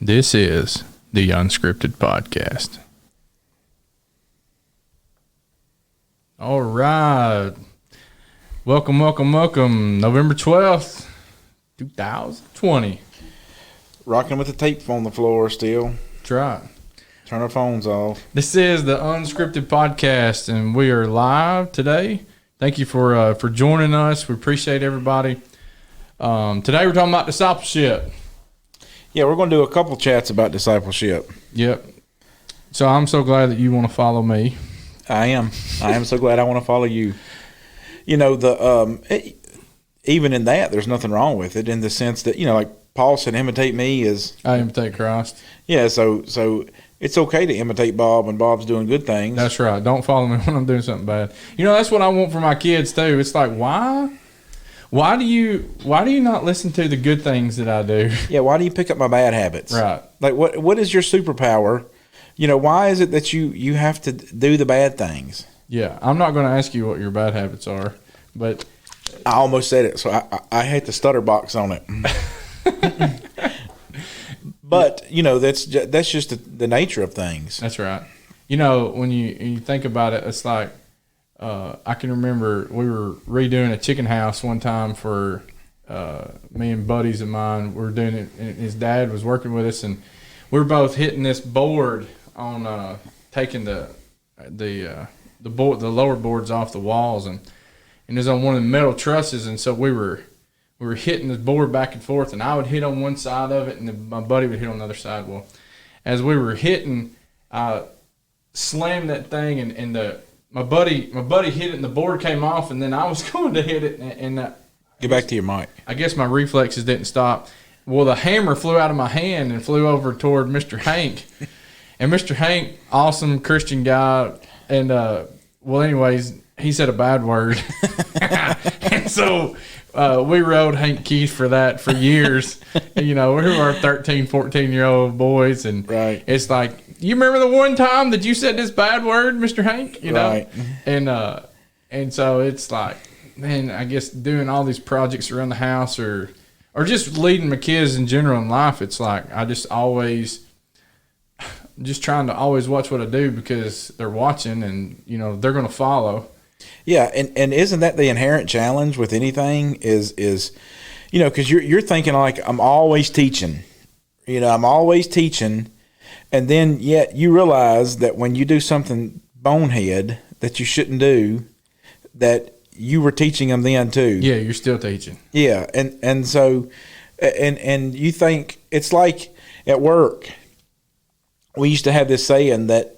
This is the Unscripted Podcast. All right. Welcome. November 12th, 2020. Rocking with the tape on the floor still. That's right. Turn our phones off. This is the Unscripted Podcast, and we are live today. Thank you for joining us. We appreciate everybody. Today we're talking about discipleship. Yeah, we're going to do a couple chats about discipleship. Yep. So I'm so glad that you want to follow me. I am so glad I want to follow you. You know, even in that, there's nothing wrong with it in the sense that, like Paul said, imitate me as I imitate Christ. Yeah, so it's okay to imitate Bob when Bob's doing good things. That's right. Don't follow me when I'm doing something bad. That's what I want for my kids too. It's like, why do you not listen to the good things that I do? Yeah, why do you pick up my bad habits? Right. Like what is your superpower? Why is it that you have to do the bad things? Yeah, I'm not going to ask you what your bad habits are, but I almost said it, so I hate the stutter box on it. But that's just the nature of things. That's right. When you think about it, it's like I can remember we were redoing a chicken house one time for me and buddies of mine. We were doing it, and his dad was working with us, and we were both hitting this board on taking the lower boards off the walls, and it was on one of the metal trusses, and so we were hitting the board back and forth, and I would hit on one side of it, and then my buddy would hit on the other side. Well, as we were hitting, I slammed that thing, and my buddy hit it, and the board came off, and then I was going to hit it, and get back to your mic. I guess my reflexes didn't stop. Well, the hammer flew out of my hand and flew over toward Mr. Hank, and Mr. Hank, awesome Christian guy, and anyways, he said a bad word, and so we rode Hank Keith for that for years. And, we were our 13, 14-year-old boys, and right. It's like, you remember the one time that you said this bad word, Mr. Hank? Right. And so it's like, man, I guess doing all these projects around the house or just leading my kids in general in life, it's like I just trying to always watch what I do because they're watching and, they're going to follow. Yeah, and isn't that the inherent challenge with anything is because you're thinking like, I'm always teaching. I'm always teaching. And then yet you realize that when you do something bonehead that you shouldn't do, that you were teaching them then too. Yeah, you're still teaching. Yeah, and so and you think it's like at work. We used to have this saying that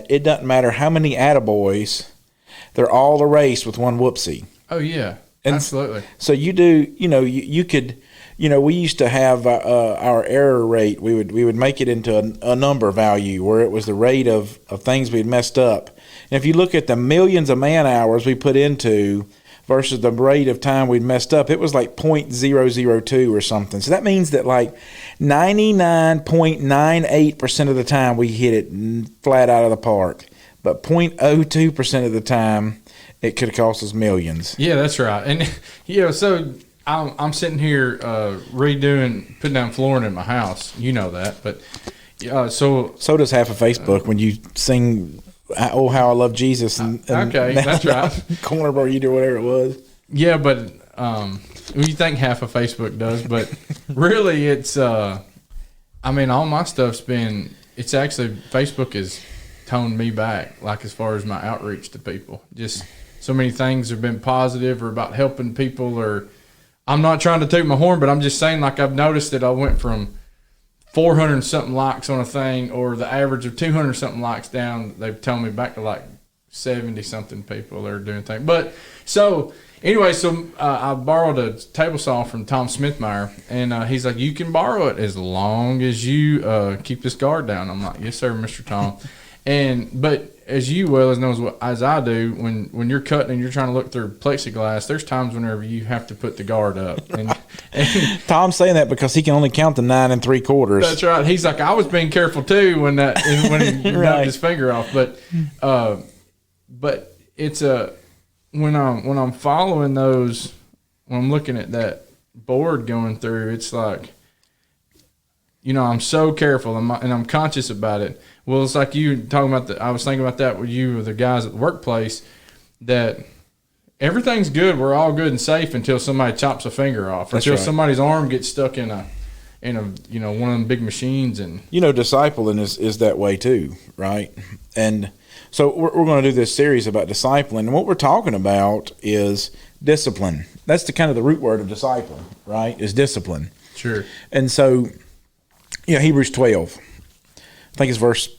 it doesn't matter how many attaboys, they're all erased with one whoopsie. Oh yeah, and absolutely. So you do, you could. We used to have our error rate. We would make it into a number value where it was the rate of things we'd messed up. And if you look at the millions of man hours we put into versus the rate of time we'd messed up, it was like 0.002 or something. So that means that like 99.98% of the time we hit it flat out of the park. But 0.02% of the time it could have cost us millions. Yeah, that's right. And, so I'm sitting here putting down flooring in my house. You know that, but so does half of Facebook when you sing "Oh How I Love Jesus." And okay, that's right. Corner bar, you do whatever it was. Yeah, but you think half of Facebook does, but really, it's all my stuff's been. It's actually Facebook has toned me back, like as far as my outreach to people. Just so many things have been positive or about helping people or. I'm not trying to toot my horn, but I'm just saying, like, I've noticed that I went from 400 something likes on a thing or the average of 200 something likes down. They've told me back to like 70 something people that are doing things. But so anyway, I borrowed a table saw from Tom Smithmeyer, and he's like, you can borrow it as long as you keep this guard down. I'm like, yes, sir, Mr. Tom. But as you well as I do, when you're cutting and you're trying to look through plexiglass, there's times whenever you have to put the guard up. And Tom's saying that because he can only count the 9 3/4. That's right. He's like, I was being careful too when he right. knocked his finger off. But it's when I'm following those, when I'm looking at that board going through, it's like I'm so careful and I'm conscious about it. Well, it's like you talking about I was thinking about that with you, with the guys at the workplace, that everything's good. We're all good and safe until somebody chops a finger off, until somebody's arm gets stuck in a one of them big machines. And discipling is that way too, right? And so we're going to do this series about discipling, and what we're talking about is discipline. That's the kind of the root word of discipline, right? Is discipline. Sure. And so, Hebrews 12, I think it's verse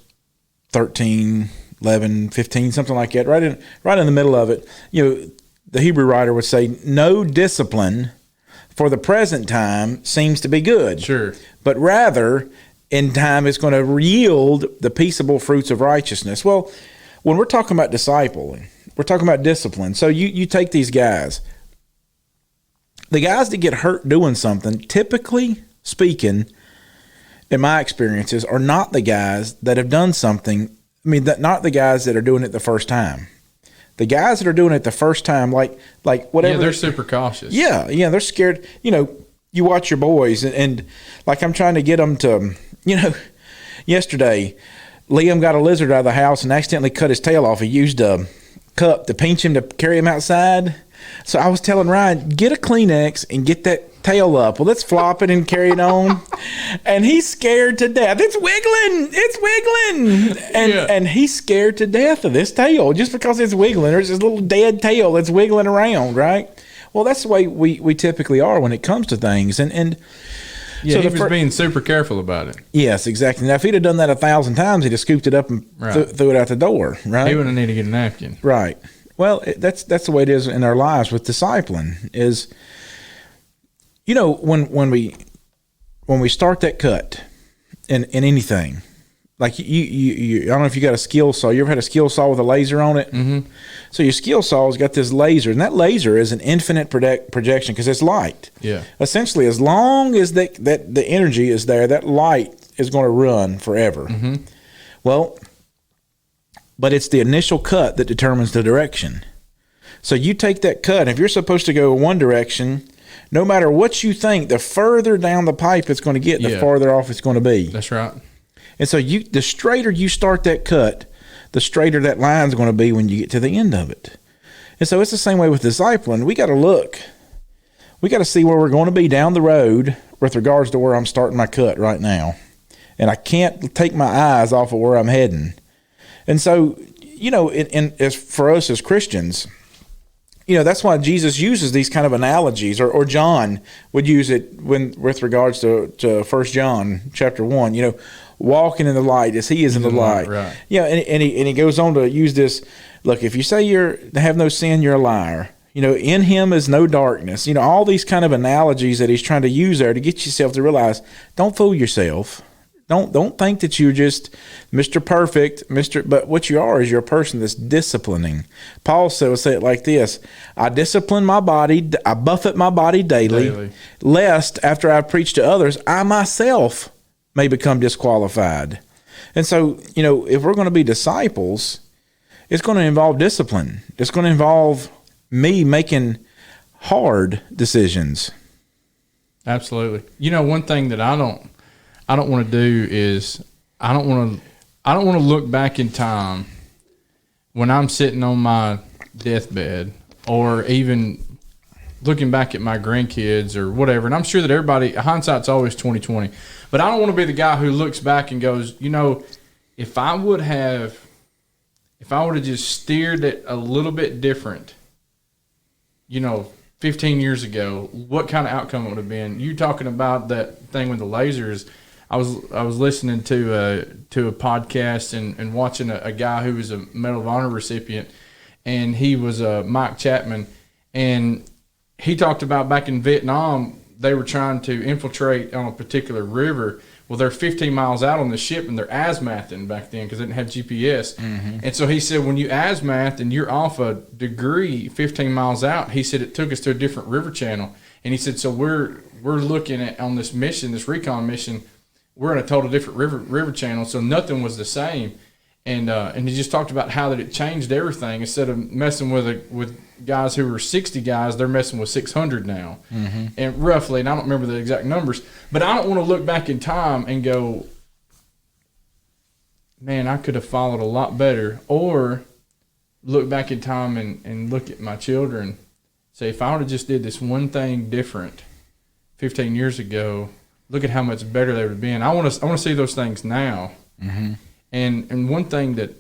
13, 11, 15, something like that. Right in the middle of it, the Hebrew writer would say, "No discipline for the present time seems to be good. Sure. But rather, in time, it's going to yield the peaceable fruits of righteousness." Well, when we're talking about discipling, we're talking about discipline. So you take these guys. The guys that get hurt doing something, typically speaking, in my experiences, are not the guys that have done something. Not the guys that are doing it the first time. The guys that are doing it the first time, like whatever. Yeah, they're super cautious. Yeah, they're scared. You watch your boys, and like I'm trying to get them to, yesterday, Liam got a lizard out of the house and accidentally cut his tail off. He used a cup to pinch him to carry him outside. So I was telling Ryan, get a Kleenex and get that tail up. Well, let's flop it and carry it on. And he's scared to death. It's wiggling. And he's scared to death of this tail just because it's wiggling. There's this little dead tail that's wiggling around, right? Well, that's the way we typically are when it comes to things. And yeah, so he was being super careful about it. Yes, exactly. Now, if he'd have done that 1,000 times, he'd have scooped it up and threw it out the door, right? He wouldn't need to get a napkin. Right. Well, that's the way it is in our lives with discipline. Is when we start that cut in anything, like you I don't know if you got a skill saw. You ever had a skill saw with a laser on it? Mm-hmm. So your skill saw's got this laser, and that laser is an infinite projection because it's light. Yeah. Essentially, as long as that the energy is there, that light is going to run forever. Mm-hmm. Well, but it's the initial cut that determines the direction. So you take that cut, and if you're supposed to go one direction, no matter what you think, the further down the pipe it's going to get, the farther off it's going to be. That's right. And so the straighter you start that cut, the straighter that line's going to be when you get to the end of it. And so it's the same way with discipline. We got to look. We got to see where we're going to be down the road with regards to where I'm starting my cut right now. And I can't take my eyes off of where I'm heading. And so, as for us as Christians, that's why Jesus uses these kind of analogies, or John would use it with regards to 1 John chapter 1, walking in the light as he is in the light. Right. Yeah, and he goes on to use this, look, if you say you have no sin, you're a liar. In him is no darkness. All these kind of analogies that he's trying to use there to get yourself to realize, don't fool yourself. Don't think that you're just Mr. Perfect, but what you are is you're a person that's disciplining. Paul would say it like this: I discipline my body, I buffet my body daily, lest after I preach to others, I myself may become disqualified. And so, if we're going to be disciples, it's going to involve discipline. It's going to involve me making hard decisions. Absolutely. One thing that I don't want to do is I don't want to look back in time when I'm sitting on my deathbed, or even looking back at my grandkids or whatever. And I'm sure that everybody, hindsight's always 20/20, but I don't want to be the guy who looks back and goes, if I would have just steered it a little bit different, 15 years ago, what kind of outcome it would have been. You talking about that thing with the lasers? I was listening to a podcast and watching a guy who was a Medal of Honor recipient, and he was Mike Chapman, and he talked about back in Vietnam they were trying to infiltrate on a particular river. Well, they're 15 miles out on the ship, and they're azimuthing back then because they didn't have GPS. Mm-hmm. And so he said when you azimuth and you're off a degree 15 miles out, he said it took us to a different river channel. And he said so we're looking at on this mission, this recon mission. We're in a total different river channel, so nothing was the same. And he just talked about how that it changed everything. Instead of messing with guys who were 60 guys, they're messing with 600 now, and roughly. And I don't remember the exact numbers, but I don't want to look back in time and go, man, I could have followed a lot better, or look back in time and look at my children, say, if I would have just did this one thing different 15 years ago, look at how much better they would have been. I want to see those things now. And one thing that,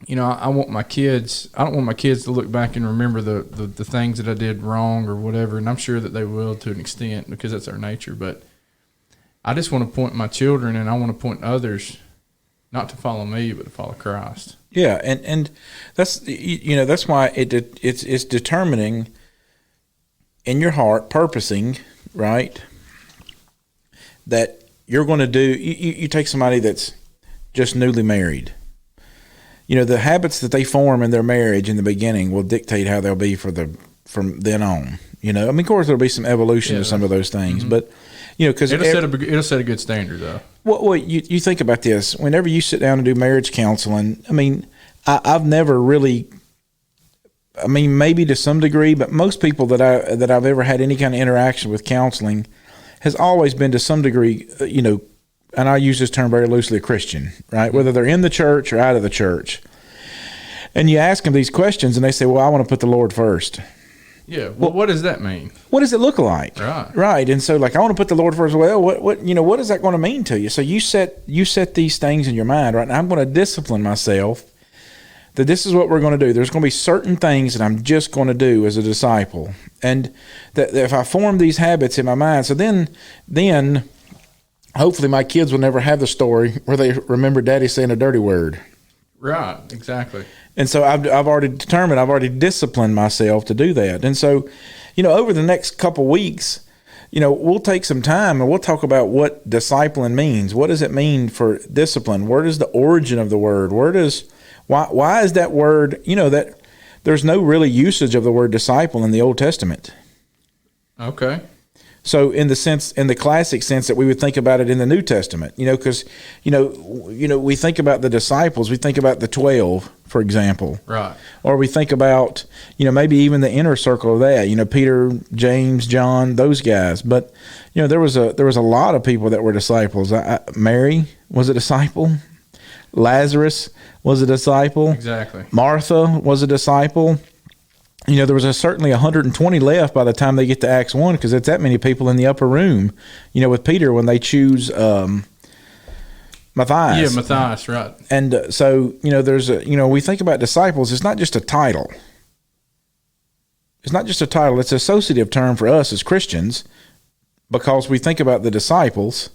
I want my kids, I don't want my kids to look back and remember the things that I did wrong or whatever, and I'm sure that they will to an extent because that's our nature, but I just want to point my children, and I want to point others not to follow me, but to follow Christ. Yeah, and that's that's why it's determining in your heart, purposing, right, that you're going to do. You take somebody that's just newly married. The habits that they form in their marriage in the beginning will dictate how they'll be from then on. Of course there'll be some evolution to some of those things, but because it'll set a good standard though. Well, you think about this. Whenever you sit down and do marriage counseling, I've never really. Maybe to some degree, but most people that I've ever had any kind of interaction with counseling has always been to some degree, and I use this term very loosely, a Christian, right? Whether they're in the church or out of the church. And you ask them these questions, and they say, well, I want to put the Lord first. Yeah. Well, what does that mean? What does it look like? Right. And so, I want to put the Lord first. Well, what is that going to mean to you? So you set these things in your mind, right? Now I'm going to discipline myself that this is what we're going to do. There's going to be certain things that I'm just going to do as a disciple. And that if I form these habits in my mind, so then hopefully my kids will never have the story where they remember Daddy saying a dirty word. Right, exactly. And so I've already disciplined myself to do that. And so, over the next couple weeks, we'll take some time and we'll talk about what discipling means. What does it mean for discipline? Where is the origin of the word? Why is that word, that there's no really usage of the word disciple in the Old Testament. Okay. So in the classic sense that we would think about it in the New Testament, because, we think about the disciples, we think about the 12, for example. Right. Or we think about, maybe even the inner circle of that, Peter, James, John, those guys. But, there was a lot of people that were disciples. Mary was a disciple. Lazarus was a disciple. Exactly. Martha was a disciple. There was certainly 120 left by the time they get to Acts 1, because it's that many people in the upper room, with Peter when they choose Matthias. Yeah, Matthias, right. And so, we think about disciples, it's not just a title. It's not just a title, it's an associative term for us as Christians, because we think about the disciples,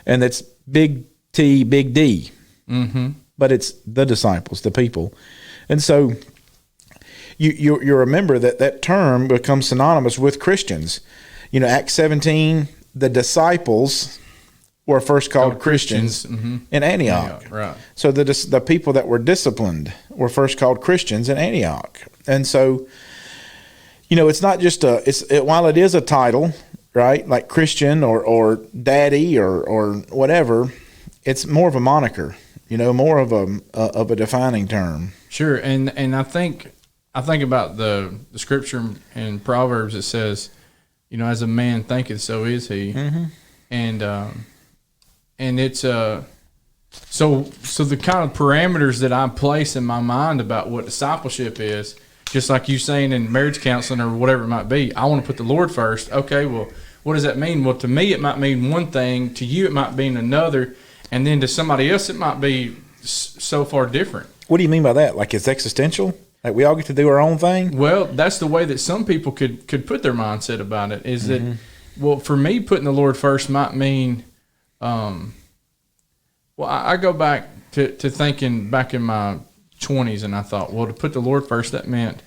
and it's big T, big D. Mm-hmm. But it's the disciples, the people. And so you remember that term becomes synonymous with Christians. Acts 17, the disciples were first called Christians in Antioch. Right. So the people that were disciplined were first called Christians in Antioch. And so, it's not just while it is a title, right, like Christian or daddy or whatever, it's more of a moniker. More of a defining term. Sure, and I think about the scripture in Proverbs that says, as a man thinketh, so is he, and it's so the kind of parameters that I place in my mind about what discipleship is, just like you saying in marriage counseling or whatever it might be. I want to put the Lord first. Okay, well, what does that mean? Well, to me, it might mean one thing. To you, it might mean another. And then to somebody else, it might be so far different. What do you mean by that? Like it's existential? Like we all get to do our own thing? Well, that's the way that some people could put their mindset about it, is that, well, for me, putting the Lord first might mean, I go back to thinking back in my 20s, and I thought, well, to put the Lord first, that meant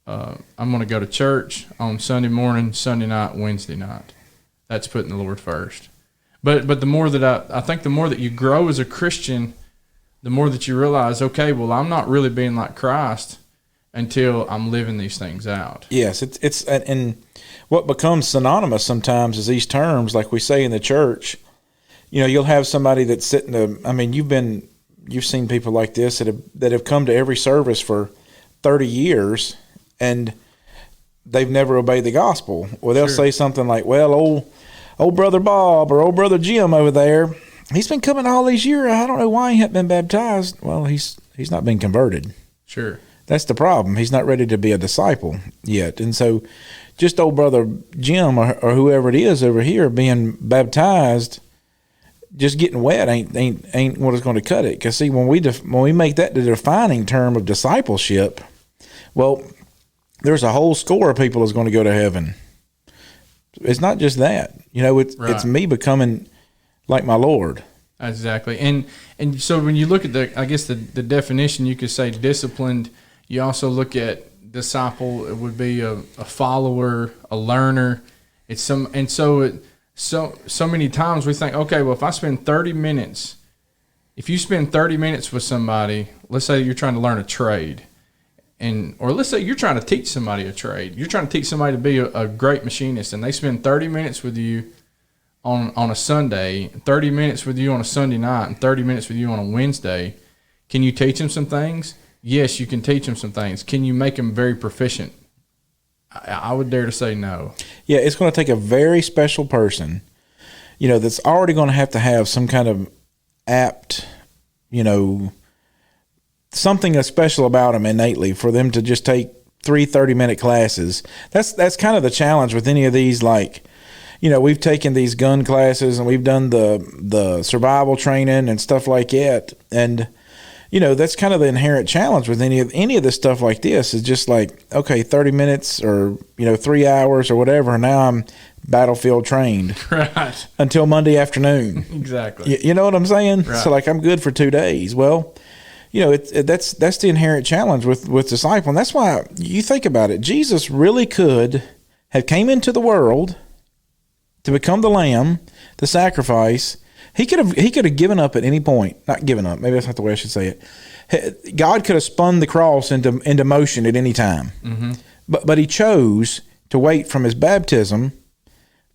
I'm going to go to church on Sunday morning, Sunday night, Wednesday night. That's putting the Lord first. But the more that I think the more that you grow as a Christian, the more that you realize, okay, well, I'm not really being like Christ until I'm living these things out. Yes, it's and what becomes synonymous sometimes is these terms, like we say in the church. You'll have somebody that's sitting. You've been you've seen people like this that have come to every service for 30 years and they've never obeyed the gospel. Or they'll say something like, well, old brother Bob or old brother Jim over there, he's been coming all these years. I don't know why he hasn't been baptized. Well, he's not been converted. Sure. That's the problem. He's not ready to be a disciple yet. And so just old brother Jim or whoever it is over here being baptized, just getting wet ain't what is going to cut it. Because see, when we make that the defining term of discipleship, well, there's a whole score of people that's going to go to heaven. It's not just that. It's me becoming like my Lord. Exactly. And so when you look at the definition, you could say disciplined. You also look at disciple. It would be a follower, a learner. It's so many times we think, okay, well, if I spend 30 minutes, if you spend 30 minutes with somebody, let's say you're trying to learn a trade, or let's say you're trying to teach somebody a trade. You're trying to teach somebody to be a great machinist, and they spend 30 minutes with you on a Sunday, 30 minutes with you on a Sunday night, and 30 minutes with you on a Wednesday. Can you teach them some things? Yes, you can teach them some things. Can you make them very proficient? I would dare to say no. Yeah, it's going to take a very special person, that's already going to have some kind of apt, something special about them innately for them to just take 3 30-minute classes. That's kind of the challenge with any of these, like, we've taken these gun classes and we've done the survival training and stuff like that. And, that's kind of the inherent challenge with any of this stuff like this is just like, okay, 30 minutes or, 3 hours or whatever. And now I'm battlefield trained right until Monday afternoon. Exactly. You know what I'm saying? Right. So like I'm good for 2 days. Well, that's the inherent challenge with disciple. And that's why you think about it. Jesus really could have came into the world to become the lamb, the sacrifice. He could have given up at any point. Not given up. Maybe that's not the way I should say it. God could have spun the cross into motion at any time. Mm-hmm. But he chose to wait from his baptism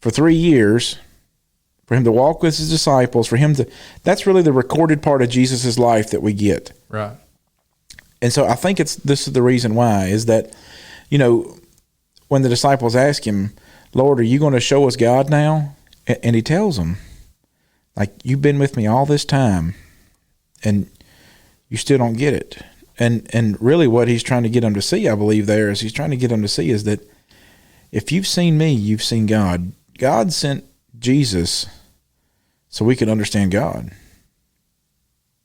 for 3 years for him to walk with his disciples, that's really the recorded part of Jesus' life that we get. Right. And so I think this is the reason why, is that, when the disciples ask him, Lord, are you going to show us God now? And he tells them, like, you've been with me all this time and you still don't get it. And really what he's trying to get them to see, I believe he's trying to get them to see is that if you've seen me, you've seen God. God sent Jesus so we could understand God.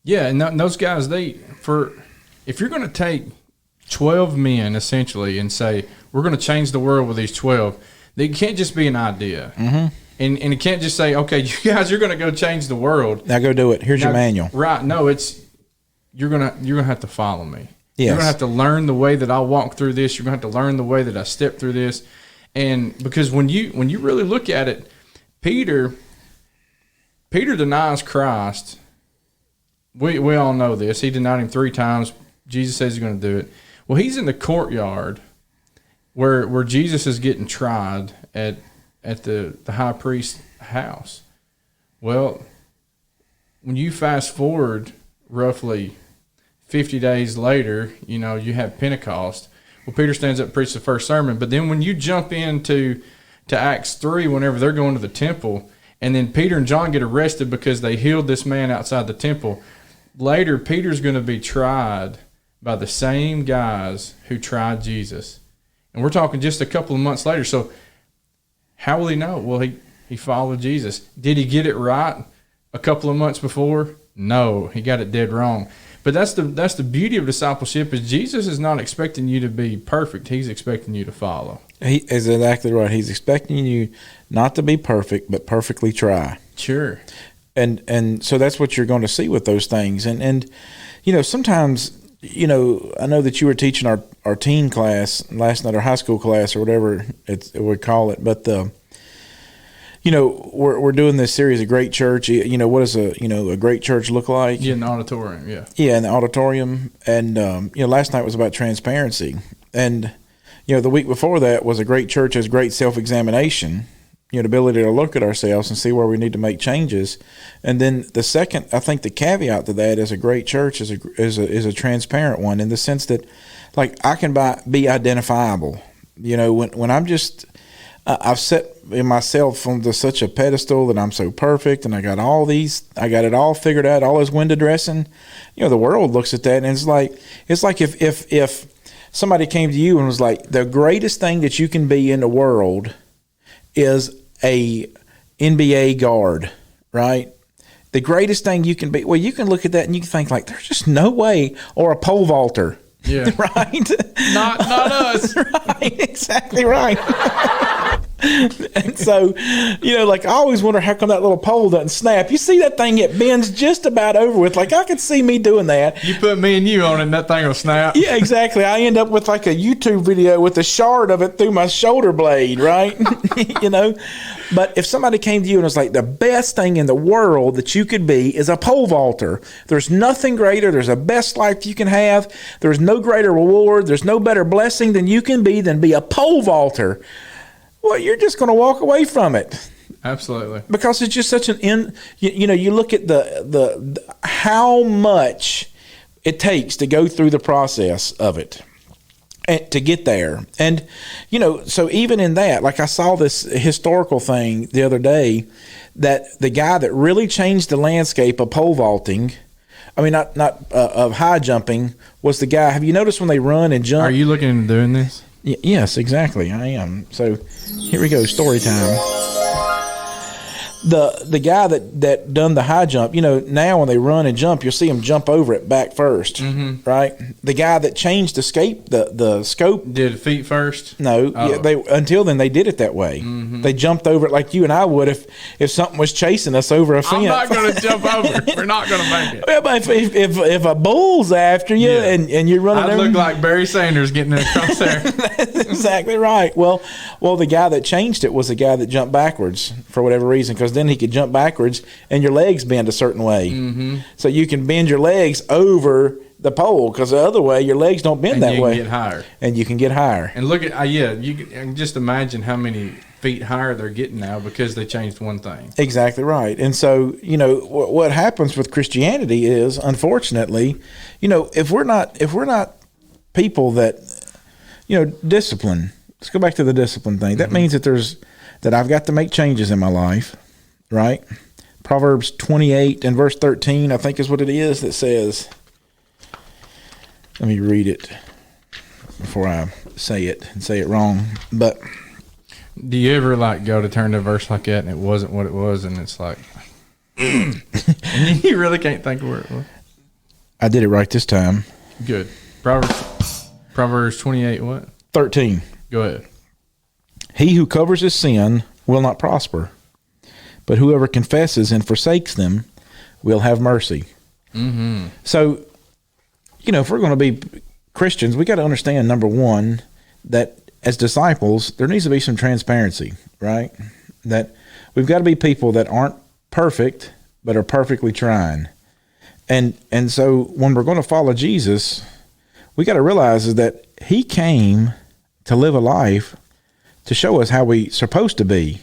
Yeah, and those guys, if you're going to take 12 men essentially and say, we're going to change the world with these 12, it can't just be an idea. Mm-hmm. And it can't just say, okay, you guys, you're going to go change the world. Now go do it. Here's your manual. Right. No, you're gonna have to follow me. Yes. You're going to have to learn the way that I walk through this. You're going to have to learn the way that I step through this. And because when you really look at it, Peter denies Christ. We all know this. He denied him 3 times. Jesus says he's going to do it. Well, he's in the courtyard where Jesus is getting tried at the high priest's house. Well, when you fast forward roughly 50 days later, you have Pentecost. Well, Peter stands up and preaches the first sermon. But then when you jump into Acts 3, whenever they're going to the temple, and then Peter and John get arrested because they healed this man outside the temple, later Peter's going to be tried by the same guys who tried Jesus. And we're talking just a couple of months later. So how will he know? Well, he followed Jesus. Did he get it right a couple of months before? No, he got it dead wrong. But that's the beauty of discipleship, is Jesus is not expecting you to be perfect. He's expecting you to follow. He is exactly right. He's expecting you not to be perfect, but perfectly try. Sure. And so that's what you're going to see with those things. And sometimes, I know that you were teaching our teen class last night, or high school class, or whatever it would call it. But we're doing this series of great church. What does a great church look like? Yeah, in the auditorium. Yeah. Yeah, in the auditorium. And last night was about transparency. And the week before that was a great church as great self-examination. the ability to look at ourselves and see where we need to make changes. And then the second, I think the caveat to that is a great church is a transparent one, in the sense that, like, I can be identifiable. When I'm just, I've set myself onto such a pedestal that I'm so perfect and I got it all figured out, all this window dressing. The world looks at that and it's like if somebody came to you and was like, the greatest thing that you can be in the world is a NBA guard, right? The greatest thing you can be. Well, you can look at that and you can think, like, there's just no way. Or a pole vaulter. Yeah. Right? Not us. Right. Exactly right. And so, like, I always wonder how come that little pole doesn't snap. You see that thing, it bends just about over with. Like, I could see me doing that. You put me and you on it and that thing will snap. Yeah, exactly. I end up with like a YouTube video with a shard of it through my shoulder blade, right? But if somebody came to you and was like, the best thing in the world that you could be is a pole vaulter. There's nothing greater. There's a best life you can have. There's no greater reward. There's no better blessing than you can be than be a pole vaulter. Well, you're just going to walk away from it. Absolutely. Because it's just such you look at the how much it takes to go through the process of it and to get there. And, so even in that, like, I saw this historical thing the other day that the guy that really changed the landscape of pole vaulting, of high jumping, was the guy. Have you noticed when they run and jump? Are you looking into doing this? Yes, exactly. I am. So here we go. Story time. The guy that done the high jump, now when they run and jump, you'll see him jump over it back first, right? The guy that changed the scope did feet first. No, until then they did it that way. They jumped over it like you and I would if something was chasing us over a fence. I'm not going to jump over. We're not going to make it. Well, but if a bull's after you and you're running, I'd look like Barry Sanders getting across there. That's exactly right. Well, the guy that changed it was the guy that jumped backwards for whatever reason, because then he could jump backwards and your legs bend a certain way. So you can bend your legs over the pole, because the other way your legs don't bend that way. And you can get higher. And look at you can just imagine how many feet higher they're getting now because they changed one thing. Exactly right. And so what happens with Christianity is, unfortunately, if we're not people that discipline. Let's go back to the discipline thing. That means that I've got to make changes in my life, right? Proverbs 28 and verse 13, I think is what it is, that says, let me read it before I say it and say it wrong. But do you ever go to turn to a verse like that and it wasn't what it was, and it's like, and you really can't think of where it was? I did it right this time. Good. Proverbs 28 what? 13. Go ahead. He who covers his sin will not prosper, but whoever confesses and forsakes them will have mercy. So, if we're going to be Christians, we got to understand, number one, that as disciples, there needs to be some transparency, right? That we've got to be people that aren't perfect, but are perfectly trying. And so when we're going to follow Jesus, we got to realize is that he came to live a life to show us how we're supposed to be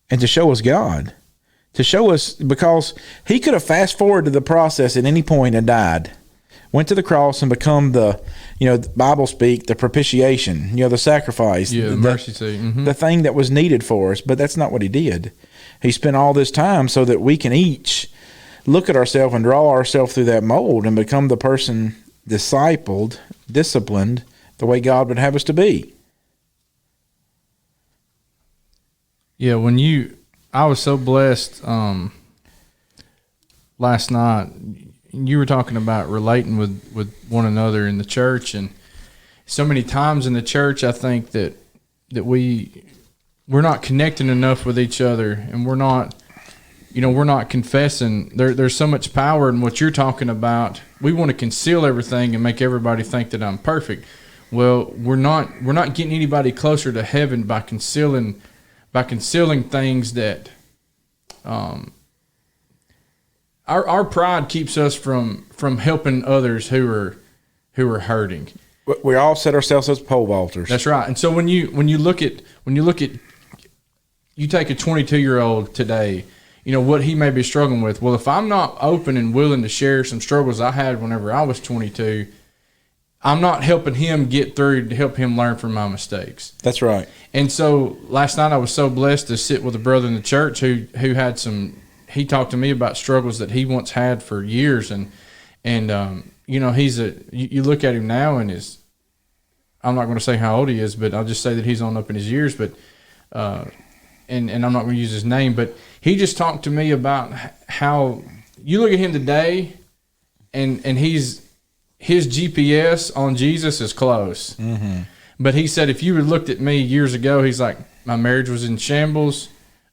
and to show us God, to show us, because he could have fast forwarded the process at any point and died, went to the cross and become the Bible speak, the propitiation, the sacrifice, the mercy seat, the thing that was needed for us. But that's not what he did. He spent all this time so that we can each look at ourselves and draw ourselves through that mold and become the person discipled, disciplined, the way God would have us to be. Yeah, I was so blessed last night. You were talking about relating with one another in the church, and so many times in the church, I think that we're not connecting enough with each other, and we're not confessing. There's so much power in what you're talking about. We want to conceal everything and make everybody think that I'm perfect. Well, we're not getting anybody closer to heaven by concealing things that our pride keeps us from helping others who are hurting. We all set ourselves as pole vaulters. That's right. And so when you look at you take a 22-year-old today, you know, what he may be struggling with. Well, if I'm not open and willing to share some struggles I had whenever I was 22, I'm not helping him get through to help him learn from my mistakes. That's right. And so last night I was so blessed to sit with a brother in the church who had he talked to me about struggles that he once had for years. And you know, you look at him now and I'm not going to say how old he is, but I'll just say that he's on up in his years, but, and I'm not going to use his name, but he just talked to me about how you look at him today and his GPS on Jesus is close. Mm-hmm. But he said, if you had looked at me years ago, he's like, my marriage was in shambles.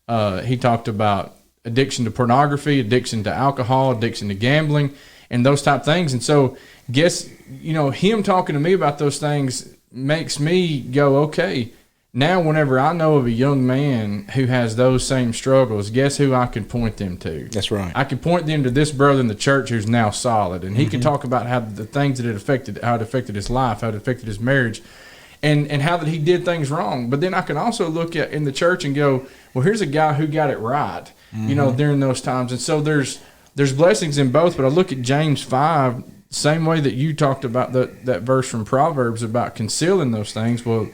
He talked about addiction to pornography, addiction to alcohol, addiction to gambling, and those type things. And so guess, you know, him talking to me about those things makes me go, okay, now whenever I know of a young man who has those same struggles, guess who I can point them to? That's right. I can point them to this brother in the church who's now solid, and he can talk about how the things that how it affected his life, how it affected his marriage, and how that he did things wrong. But then I can also look at in the church and go, well, here's a guy who got it right, you know, during those times. And so there's blessings in both. But I look at James 5, same way that you talked about that verse from Proverbs about concealing those things. Well,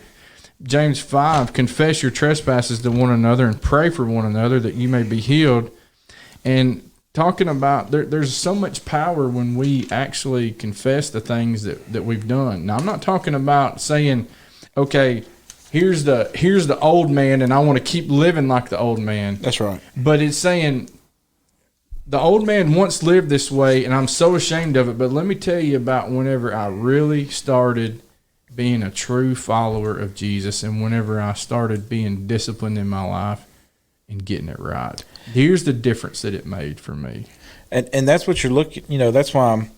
James 5, confess your trespasses to one another and pray for one another that you may be healed. And talking about there's so much power when we actually confess the things that we've done. Now, I'm not talking about saying, okay, here's the old man and I want to keep living like the old man. That's right. But it's saying the old man once lived this way and I'm so ashamed of it. But let me tell you about whenever I really started being a true follower of Jesus and whenever I started being disciplined in my life and getting it right. Here's the difference that it made for me. And that's what you're looking, you know, that's why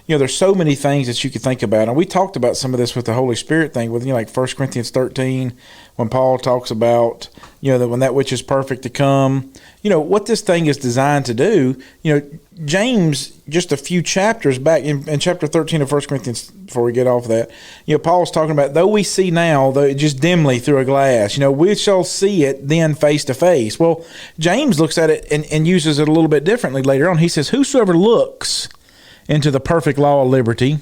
there's so many things that you could think about. And we talked about some of this with the Holy Spirit thing with, like 1 Corinthians 13, when Paul talks about, that when that which is perfect to come, what this thing is designed to do. James, just a few chapters back in chapter 13 of 1 Corinthians, before we get off that, Paul's talking about, though we see now, though just dimly through a glass, we shall see it then face to face. Well, James looks at it and uses it a little bit differently later on. He says, whosoever looks into the perfect law of liberty,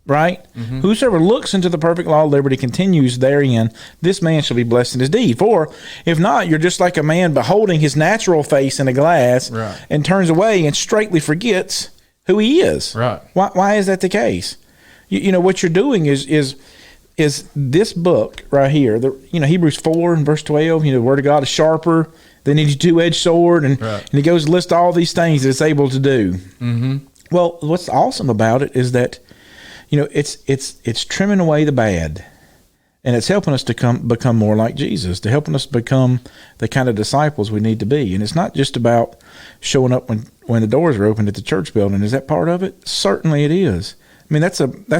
right? Mm-hmm. Whosoever looks into the perfect law of liberty continues therein, this man shall be blessed in his deed. For if not, you're just like a man beholding his natural face in a glass, right, and turns away and straightly forgets who he is. Right. Why is that the case? What you're doing is this book right here, Hebrews 4 and verse 12, the word of God is sharper than any two-edged sword, and he goes to list all these things that it's able to do. Mm-hmm. Well, what's awesome about it is that, it's trimming away the bad, and it's helping us to become more like Jesus, to helping us become the kind of disciples we need to be. And it's not just about showing up when the doors are open at the church building. Is that part of it? Certainly it is. I mean, that's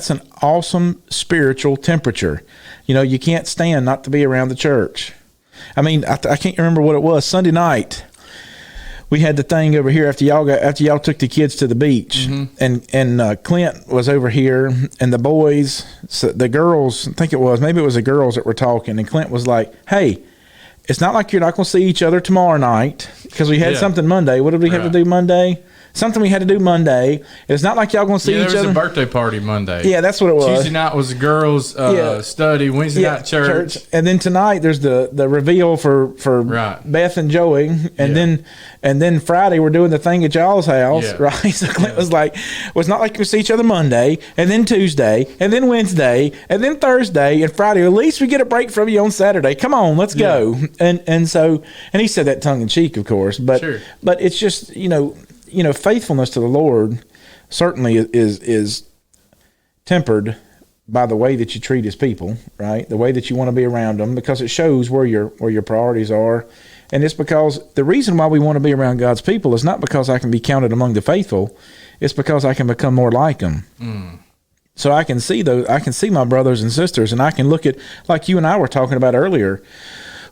an awesome spiritual temperature. You can't stand not to be around the church. I mean, I can't remember what it was. Sunday night, we had the thing over here after y'all took the kids to the beach, mm-hmm, and Clint was over here, and the boys, the girls, I think maybe it was the girls that were talking, and Clint was like, "Hey, it's not like you're not going to see each other tomorrow night because we had something Monday. What did we have to do Monday? Something we had to do Monday. It's not like y'all going to see each other." There was a birthday party Monday. Yeah, that's what it was. Tuesday night was the girls' study. Wednesday night church. And then tonight there's the reveal for Beth and Joey. And then Friday we're doing the thing at y'all's house, right? So Clint was like, well, it's not like we see each other Monday, and then Tuesday, and then Wednesday, and then Thursday, and Friday. At least we get a break from you on Saturday. Come on, let's go. And so he said that tongue in cheek, of course, but it's just faithfulness to the Lord certainly is tempered by the way that you treat His people, right? The way that you want to be around them, because it shows where your priorities are. And it's because the reason why we want to be around God's people is not because I can be counted among the faithful. It's because I can become more like them. Mm. So I can see my brothers and sisters, and I can look at, like you and I were talking about earlier,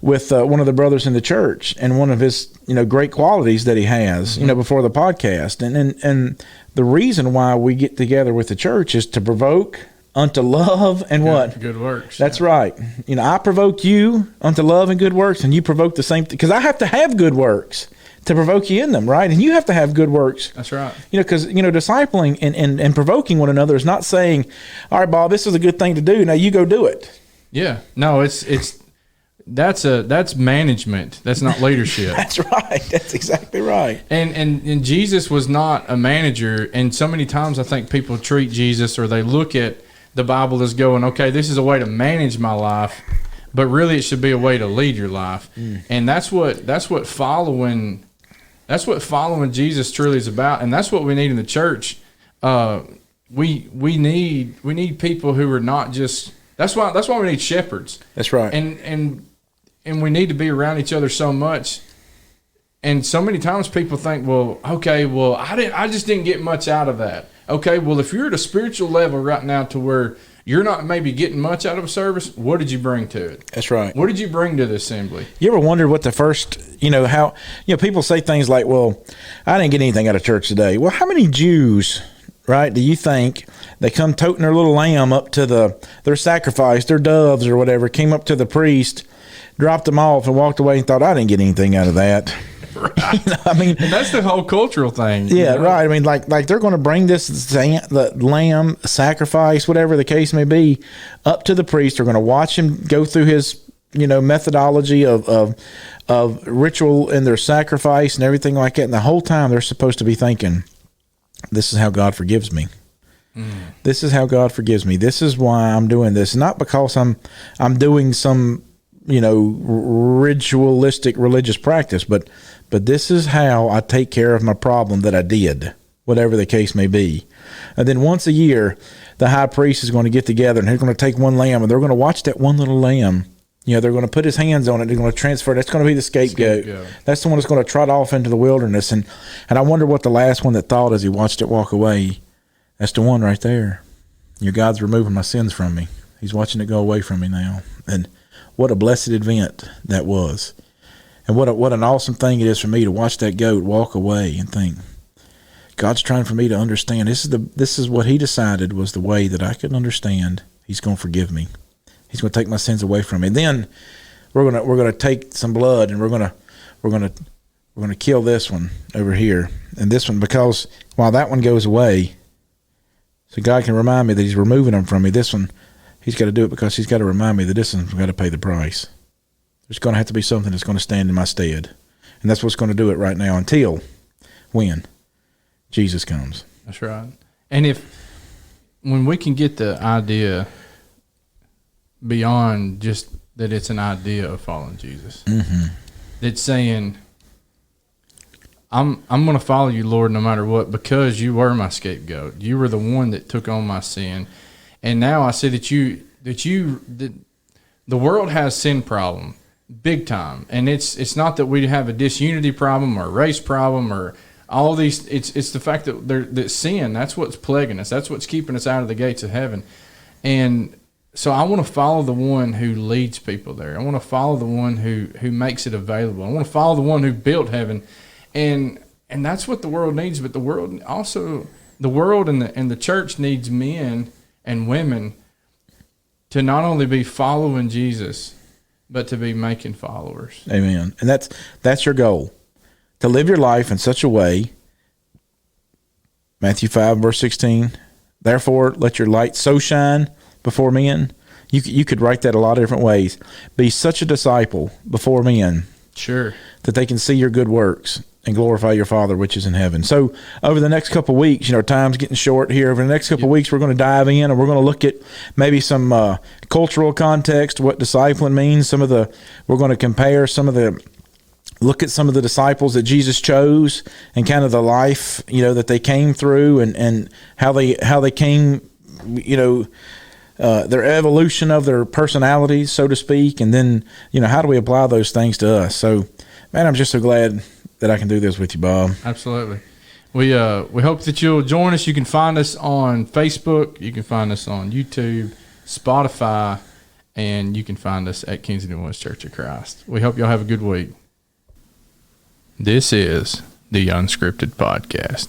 with one of the brothers in the church, and one of his great qualities that he has, mm-hmm, before the podcast, and the reason why we get together with the church is to provoke unto love and what? Good works. That's right. You know, I provoke you unto love and good works, and you provoke the same thing. Because I have to have good works to provoke you in them, right? And you have to have good works. That's right. You know, because, you know, discipling and provoking one another is not saying, all right, Bob, this is a good thing to do. Now you go do it. Yeah. No, that's management. That's not leadership. That's right. That's exactly right. And Jesus was not a manager. And so many times I think people treat Jesus, or they look at the Bible as going, okay, this is a way to manage my life, but really it should be a way to lead your life. And that's what following Jesus truly is about. And that's what we need in the church. We need people who are not just, that's why we need shepherds. That's right. And we need to be around each other so much. And so many times people think, well, okay, well, I just didn't get much out of that. Okay, well, if you're at a spiritual level right now to where you're not maybe getting much out of a service, what did you bring to it? That's right. What did you bring to the assembly? You ever wondered what the first, people say things like, well, I didn't get anything out of church today. Well, how many Jews, right, do you think they come toting their little lamb up to their sacrifice, their doves or whatever, came up to the priest, dropped them off and walked away and thought, I didn't get anything out of that. Right. And that's the whole cultural thing. Yeah, right. I mean, like they're going to bring the lamb sacrifice, whatever the case may be, up to the priest. They're going to watch him go through his, methodology of ritual in their sacrifice and everything like that. And the whole time they're supposed to be thinking, this is how God forgives me. This is how God forgives me. This is why I'm doing this. Not because I'm doing some, ritualistic religious practice, but this is how I take care of my problem that I did, whatever the case may be. And then once a year, the high priest is going to get together and they're going to take one lamb and they're going to watch that one little lamb. They're going to put his hands on it. They're going to transfer it. That's going to be the scapegoat. That's the one that's going to trot off into the wilderness. And I wonder what the last one that thought as he watched it walk away. That's the one right there. God's removing my sins from me. He's watching it go away from me now. And what a blessed event that was. And what an awesome thing it is for me to watch that goat walk away and think, God's trying for me to understand. This is what he decided was the way that I could understand. He's going to forgive me. He's going to take my sins away from me. And then we're going to take some blood and we're going to kill this one over here and this one, because while that one goes away, so God can remind me that he's removing them from me. This one, he's got to do it because he's got to remind me that this one's got to pay the price. There's going to have to be something that's going to stand in my stead. And that's what's going to do it right now until when Jesus comes. That's right. And when we can get the idea beyond just that it's an idea of following Jesus, that's saying, I'm going to follow you, Lord, no matter what, because you were my scapegoat. You were the one that took on my sin. And now I see that the world has sin problem. Big time. And it's not that we have a disunity problem or a race problem or all these. It's the fact that sin, that's what's plaguing us. That's what's keeping us out of the gates of heaven. And so I want to follow the one who leads people there. I want to follow the one who makes it available. I want to follow the one who built heaven. And that's what the world needs. But the world and the church needs men and women to not only be following Jesus, but to be making followers. Amen. And that's your goal, to live your life in such a way. Matthew 5, verse 16, therefore let your light so shine before men. You could write that a lot of different ways. Be such a disciple before men. Sure. That they can see your good works and glorify your Father which is in heaven. So over the next couple of weeks, time's getting short here. Over the next couple of weeks, we're going to dive in and we're going to look at maybe some cultural context, what discipling means. We're going to compare look at some of the disciples that Jesus chose and kind of the life, that they came through and how they came, their evolution of their personalities, so to speak. And then, how do we apply those things to us? So, man, I'm just so glad that I can do this with you, Bob. Absolutely. We hope that you'll join us. You can find us on Facebook. You can find us on YouTube, Spotify, and you can find us at Kensington West Church of Christ. We hope y'all have a good week. This is the Unscripted Podcast.